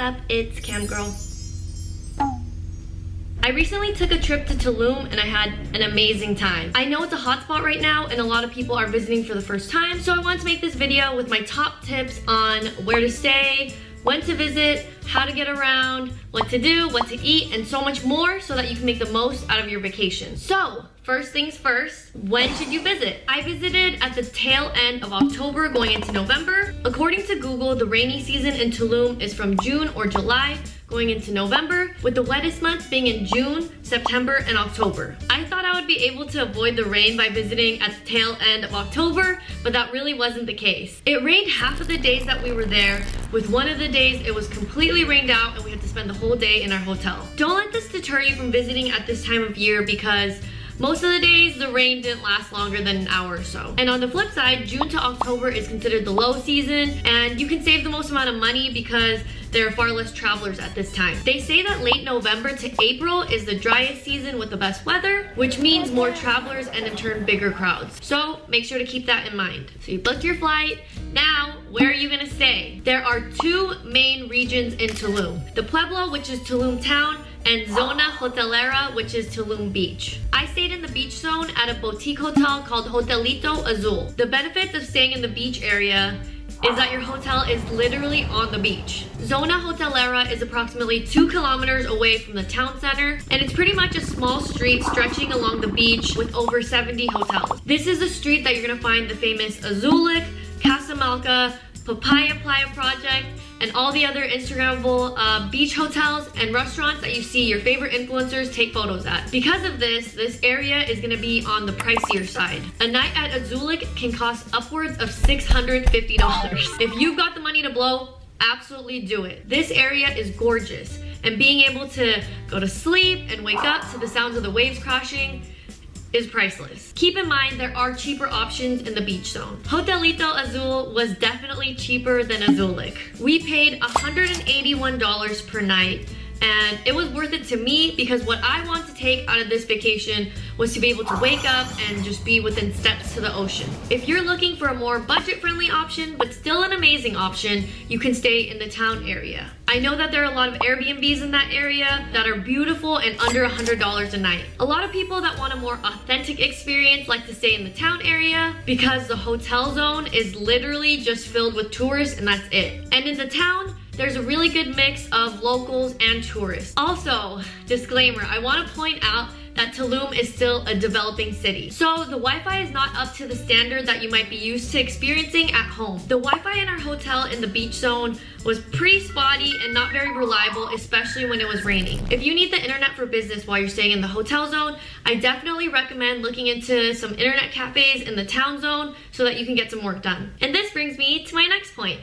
up? It's Cam Girl. I recently took a trip to Tulum and I had an amazing time. I know it's a hot spot right now and a lot of people are visiting for the first time, so I wanted to make this video with my top tips on where to stay, when to visit, how to get around, what to do, what to eat, and so much more so that you can make the most out of your vacation. So, first things first, when should you visit? I visited at the tail end of October going into November. According to Google, the rainy season in Tulum is from June or July going into November, with the wettest months being in June, September, and October. I thought I would be able to avoid the rain by visiting at the tail end of October, but that really wasn't the case. It rained half of the days that we were there, with one of the days it was completely rained out and we had to spend the whole day in our hotel. Don't let this deter you from visiting at this time of year because most of the days, the rain didn't last longer than an hour or so. And on the flip side, June to October is considered the low season, and you can save the most amount of money because there are far less travelers at this time. They say that late November to April is the driest season with the best weather, which means more travelers and in turn bigger crowds. So make sure to keep that in mind. So you booked your flight. Now, where are you gonna stay? There are two main regions in Tulum. The Pueblo, which is Tulum town, and Zona Hotelera, which is Tulum Beach. I stayed in the beach zone at a boutique hotel called Hotelito Azul. The benefits of staying in the beach area is that your hotel is literally on the beach. Zona Hotelera is approximately 2 kilometers away from the town center, and it's pretty much a small street stretching along the beach with over 70 hotels. This is the street that you're gonna find the famous Azulik, Casamalca, Papaya Playa Project, and all the other Instagrammable beach hotels and restaurants that you see your favorite influencers take photos at. Because of this area is gonna be on the pricier side. A night at Azulik can cost upwards of $650. If you've got the money to blow, absolutely do it. This area is gorgeous, and being able to go to sleep and wake up to the sounds of the waves crashing is priceless. Keep in mind there are cheaper options in the beach zone. Hotelito Azul was definitely cheaper than Azulik. We paid $181 per night, and it was worth it to me because what I want to take out of this vacation was to be able to wake up and just be within steps to the ocean. If you're looking for a more budget-friendly option, but still an amazing option, you can stay in the town area. I know that there are a lot of Airbnbs in that area that are beautiful and under $100 a night. A lot of people that want a more authentic experience like to stay in the town area because the hotel zone is literally just filled with tourists and that's it. And in the town, there's a really good mix of locals and tourists. Also, disclaimer, I want to point out that Tulum is still a developing city. So the Wi-Fi is not up to the standard that you might be used to experiencing at home. The Wi-Fi in our hotel in the beach zone was pretty spotty and not very reliable, especially when it was raining. If you need the internet for business while you're staying in the hotel zone, I definitely recommend looking into some internet cafes in the town zone so that you can get some work done. And this brings me to my next point.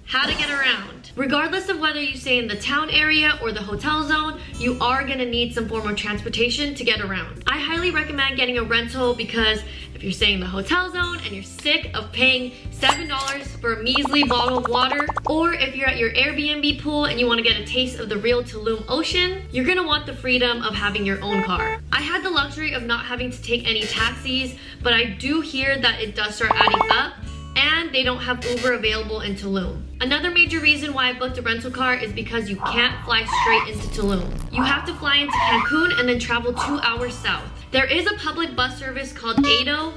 How to get around. Regardless of whether you stay in the town area or the hotel zone, you are gonna need some form of transportation to get around. I highly recommend getting a rental because if you're staying in the hotel zone and you're sick of paying $7 for a measly bottle of water, or if you're at your Airbnb pool and you wanna get a taste of the real Tulum ocean, you're gonna want the freedom of having your own car. I had the luxury of not having to take any taxis, but I do hear that it does start adding up, and they don't have Uber available in Tulum. Another major reason why I booked a rental car is because you can't fly straight into Tulum. You have to fly into Cancun and then travel 2 hours south. There is a public bus service called ADO,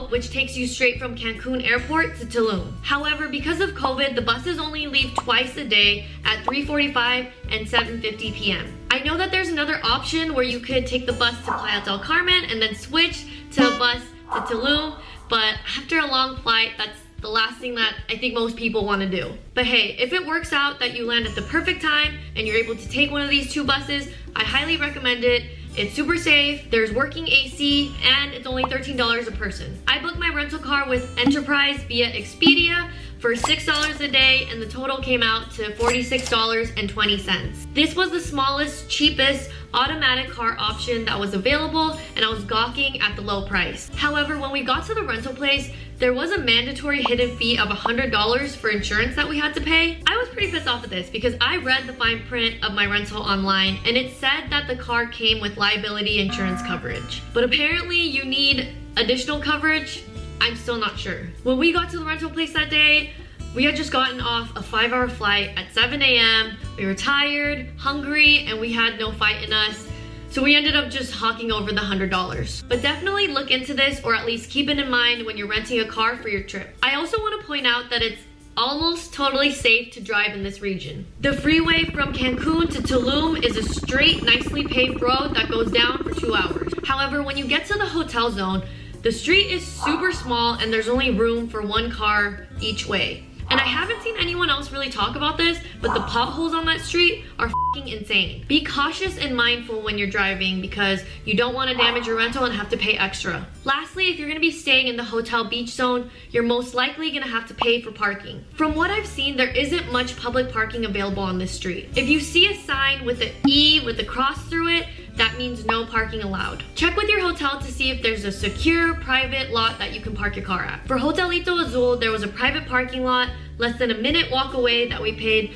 which takes you straight from Cancun Airport to Tulum. However, because of COVID, the buses only leave twice a day at 3:45 and 7:50 p.m. I know that there's another option where you could take the bus to Playa del Carmen and then switch to a bus to Tulum, but after a long flight, that's the last thing that I think most people want to do. But hey, if it works out that you land at the perfect time and you're able to take one of these two buses, I highly recommend it. It's super safe, there's working AC, and it's only $13 a person. I booked my rental car with Enterprise via Expedia for $6 a day, and the total came out to $46.20. This was the smallest, cheapest automatic car option that was available, and I was gawking at the low price. However, when we got to the rental place, there was a mandatory hidden fee of $100 for insurance that we had to pay. I was pretty pissed off at this because I read the fine print of my rental online and it said that the car came with liability insurance coverage. But apparently you need additional coverage. I'm still not sure. When we got to the rental place that day, We had just gotten off a 5-hour flight at 7 a.m. We were tired, hungry, and we had no fight in us. So we ended up just hawking over the $100. But definitely look into this, or at least keep it in mind when you're renting a car for your trip. I also want to point out that it's almost totally safe to drive in this region. The freeway from Cancun to Tulum is a straight, nicely paved road that goes down for 2 hours. However, when you get to the hotel zone, the street is super small and there's only room for 1 car each way. And I haven't seen anyone else really talk about this, but the potholes on that street are f***ing insane. Be cautious and mindful when you're driving because you don't want to damage your rental and have to pay extra. Lastly, if you're going to be staying in the hotel beach zone, you're most likely going to have to pay for parking. From what I've seen, there isn't much public parking available on this street. If you see a sign with an E with a cross through it, that means no parking allowed. Check with your hotel to see if there's a secure private lot that you can park your car at. For Hotelito Azul, there was a private parking lot less than a minute walk away that we paid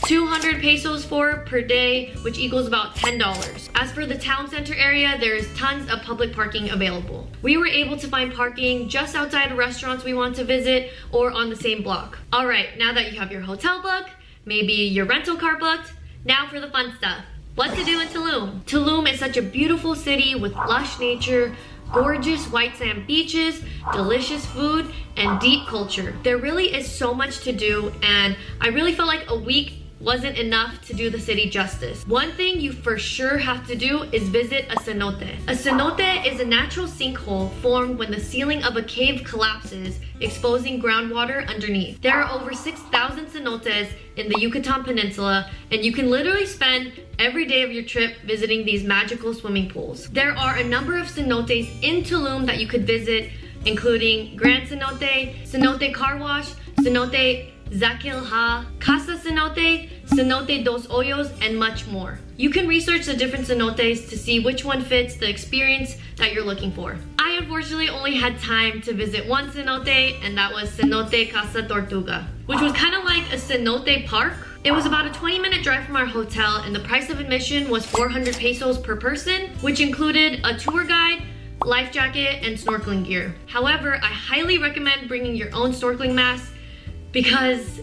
200 pesos for per day, which equals about $10. As for the town center area, there's tons of public parking available. We were able to find parking just outside of restaurants we want to visit or on the same block. All right, now that you have your hotel booked, maybe your rental car booked, now for the fun stuff. What to do in Tulum? Tulum is such a beautiful city with lush nature, gorgeous white sand beaches, delicious food, and deep culture. There really is so much to do, and I really felt like a week wasn't enough to do the city justice. One thing you for sure have to do is visit a cenote. A cenote is a natural sinkhole formed when the ceiling of a cave collapses, exposing groundwater underneath. There are over 6,000 cenotes in the Yucatan Peninsula, and you can literally spend every day of your trip visiting these magical swimming pools. There are a number of cenotes in Tulum that you could visit, including Grand Cenote, Cenote Car Wash, Cenote Zakilha, Casa Cenote, Cenote Dos Hoyos, and much more. You can research the different cenotes to see which one fits the experience that you're looking for. I unfortunately only had time to visit one cenote, and that was Cenote Casa Tortuga, which was kind of like a cenote park. It was about a 20-minute drive from our hotel, and the price of admission was 400 pesos per person, which included a tour guide, life jacket, and snorkeling gear. However, I highly recommend bringing your own snorkeling mask because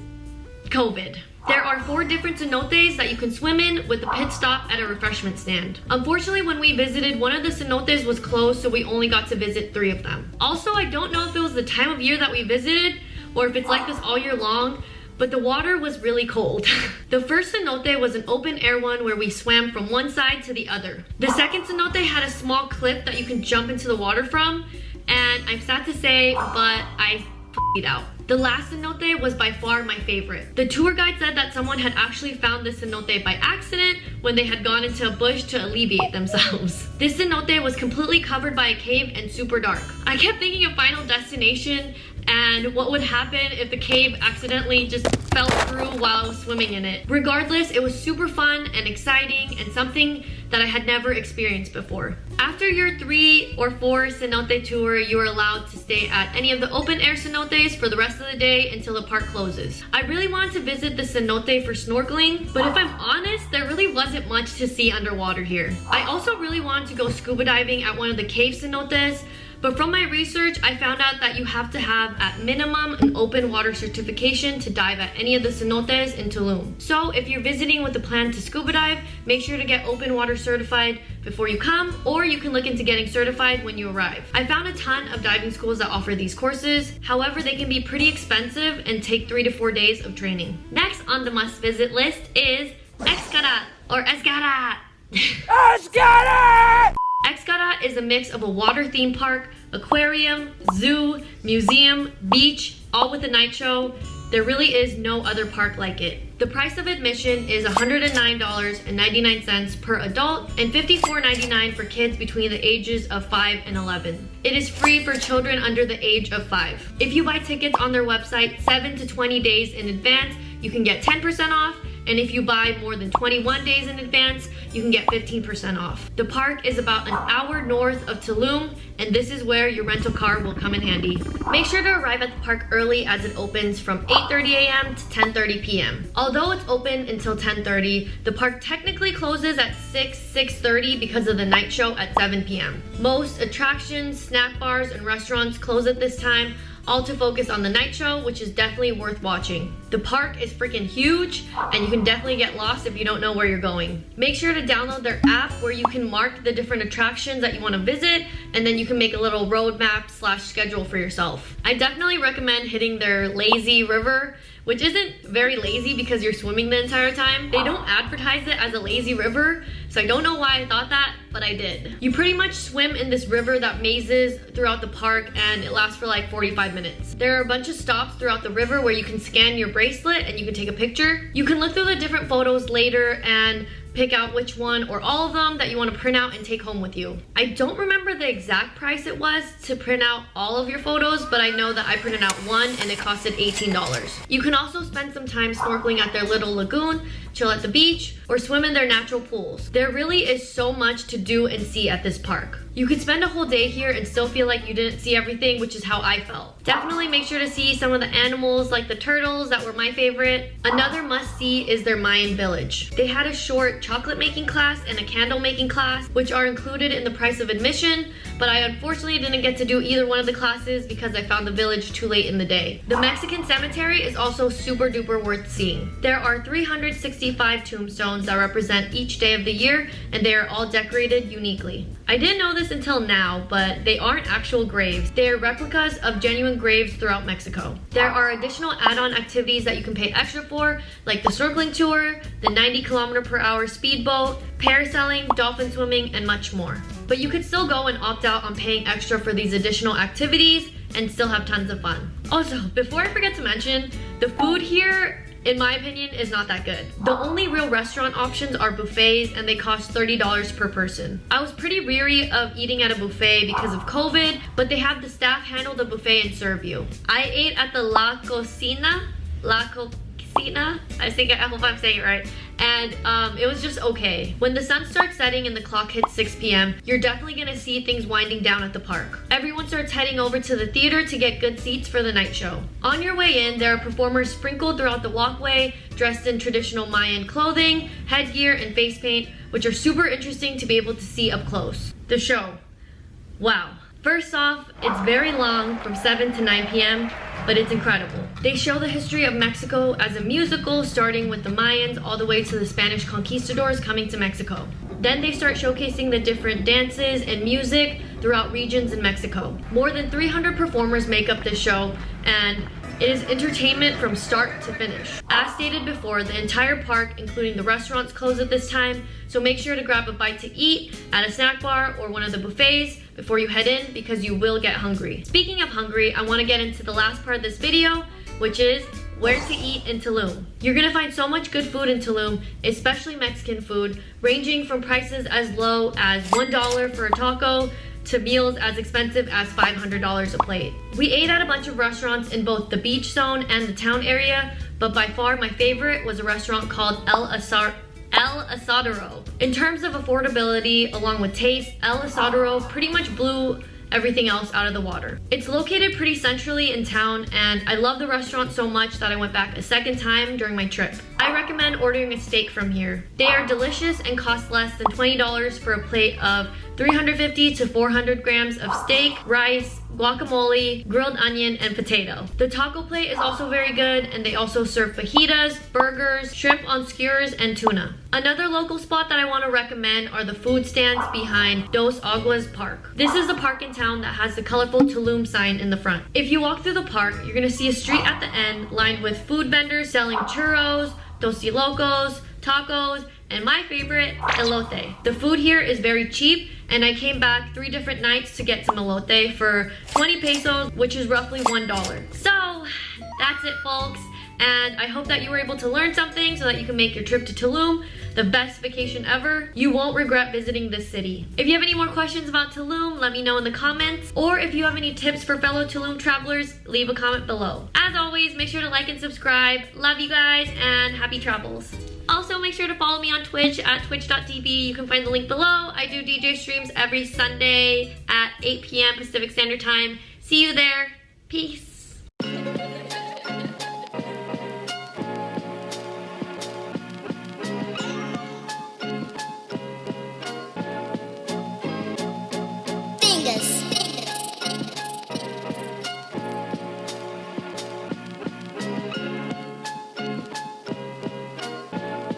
COVID. There are 4 different cenotes that you can swim in with a pit stop at a refreshment stand. Unfortunately, when we visited, one of the cenotes was closed, so we only got to visit 3 of them. Also, I don't know if it was the time of year that we visited or if it's like this all year long, but the water was really cold. The first cenote was an open air one where we swam from one side to the other. The second cenote had a small cliff that you can jump into the water from, and I'm sad to say, but I f***ed out. The last cenote was by far my favorite. The tour guide said that someone had actually found this cenote by accident when they had gone into a bush to alleviate themselves. This cenote was completely covered by a cave and super dark. I kept thinking of Final Destination and what would happen if the cave accidentally just fell through while I was swimming in it. Regardless, it was super fun and exciting and something that I had never experienced before. After your 3 or 4 cenote tour, you are allowed to stay at any of the open air cenotes for the rest of the day until the park closes. I really wanted to visit the cenote for snorkeling, but if I'm honest, there really wasn't much to see underwater here. I also really wanted to go scuba diving at one of the cave cenotes, but from my research, I found out that you have to have at minimum an open water certification to dive at any of the cenotes in Tulum. So if you're visiting with a plan to scuba dive, make sure to get open water certified before you come, or you can look into getting certified when you arrive. I found a ton of diving schools that offer these courses. However, they can be pretty expensive and take 3 to 4 days of training. Next on the must visit list is xcaret or xcaret. xcaret! Xcaret is a mix of a water theme park, aquarium, zoo, museum, beach, all with a night show. There really is no other park like it. The price of admission is $109.99 per adult and $54.99 for kids between the ages of 5 and 11. It is free for children under the age of 5. If you buy tickets on their website 7 to 20 days in advance, you can get 10% off. And if you buy more than 21 days in advance, you can get 15% off. The park is about an hour north of Tulum, and this is where your rental car will come in handy. Make sure to arrive at the park early as it opens from 8:30 a.m. to 10:30 p.m. Although it's open until 10:30, the park technically closes at 6:30 because of the night show at 7 p.m. Most attractions, snack bars, and restaurants close at this time, all to focus on the night show, which is definitely worth watching. The park is freaking huge, and you can definitely get lost if you don't know where you're going. Make sure to download their app where you can mark the different attractions that you want to visit, and then you can make a little roadmap / schedule for yourself. I definitely recommend hitting their lazy river, which isn't very lazy because you're swimming the entire time. They don't advertise it as a lazy river, so I don't know why I thought that, but I did. You pretty much swim in this river that mazes throughout the park, and it lasts for like 45 minutes. There are a bunch of stops throughout the river where you can scan your bracelet and you can take a picture. You can look through the different photos later and pick out which one or all of them that you want to print out and take home with you. I don't remember the exact price it was to print out all of your photos, but I know that I printed out one and it costed $18. You can also spend some time snorkeling at their little lagoon, chill at the beach, or swim in their natural pools. There really is so much to do and see at this park. You could spend a whole day here and still feel like you didn't see everything, which is how I felt. Definitely make sure to see some of the animals like the turtles that were my favorite. Another must-see is their Mayan village. They had a short chocolate making class and a candle making class, which are included in the price of admission, but I unfortunately didn't get to do either one of the classes because I found the village too late in the day. The Mexican cemetery is also super duper worth seeing. There are 365 tombstones that represent each day of the year, and they are all decorated uniquely. I didn't know this until now, but they aren't actual graves. They are replicas of genuine graves throughout Mexico. There are additional add-on activities that you can pay extra for, like the snorkeling tour, the 90km/h speedboat, parasailing, dolphin swimming, and much more. But you could still go and opt out on paying extra for these additional activities and still have tons of fun. Also, before I forget to mention, the food here, in my opinion, is not that good. The only real restaurant options are buffets, and they cost $30 per person. I was pretty weary of eating at a buffet because of COVID, but they have the staff handle the buffet and serve you. I ate at the La Cocina, I hope I'm saying it right, and it was just okay. When the sun starts setting and the clock hits 6 p.m., you're definitely gonna see things winding down at the park. Everyone starts heading over to the theater to get good seats for the night show. On your way in, there are performers sprinkled throughout the walkway, dressed in traditional Mayan clothing, headgear, and face paint, which are super interesting to be able to see up close. The show. Wow. First off, it's very long, from 7 to 9 p.m., but it's incredible. They show the history of Mexico as a musical, starting with the Mayans all the way to the Spanish conquistadors coming to Mexico. Then they start showcasing the different dances and music throughout regions in Mexico. More than 300 performers make up this show, and it is entertainment from start to finish. As stated before, the entire park, including the restaurants, close at this time, so make sure to grab a bite to eat at a snack bar or one of the buffets before you head in, because you will get hungry. Speaking of hungry, I want to get into the last part of this video, which is where to eat in Tulum. You're gonna find so much good food in Tulum, especially Mexican food, ranging from prices as low as $1 for a taco to meals as expensive as $500 a plate. We ate at a bunch of restaurants in both the beach zone and the town area, but by far my favorite was a restaurant called El Asadero. In terms of affordability along with taste, El Asadero pretty much blew everything else out of the water. It's located pretty centrally in town, and I love the restaurant so much that I went back a second time during my trip. I recommend ordering a steak from here. They are delicious and cost less than $20 for a plate of 350 to 400 grams of steak, rice, guacamole, grilled onion, and potato. The taco plate is also very good, and they also serve fajitas, burgers, shrimp on skewers, and tuna. Another local spot that I want to recommend are the food stands behind Dos Aguas Park. This is the park in town that has the colorful Tulum sign in the front. If you walk through the park, you're gonna see a street at the end lined with food vendors selling churros, tostilocos, tacos, and my favorite, elote. The food here is very cheap, and I came back 3 different nights to get some elote for 20 pesos, which is roughly $1. So that's it, folks. And I hope that you were able to learn something so that you can make your trip to Tulum the best vacation ever. You won't regret visiting this city. If you have any more questions about Tulum, let me know in the comments. Or if you have any tips for fellow Tulum travelers, leave a comment below. As always, make sure to like and subscribe. Love you guys, and happy travels. Also, make sure to follow me on Twitch at twitch.tv. You can find the link below. I do DJ streams every Sunday at 8 p.m. Pacific Standard Time. See you there. Peace.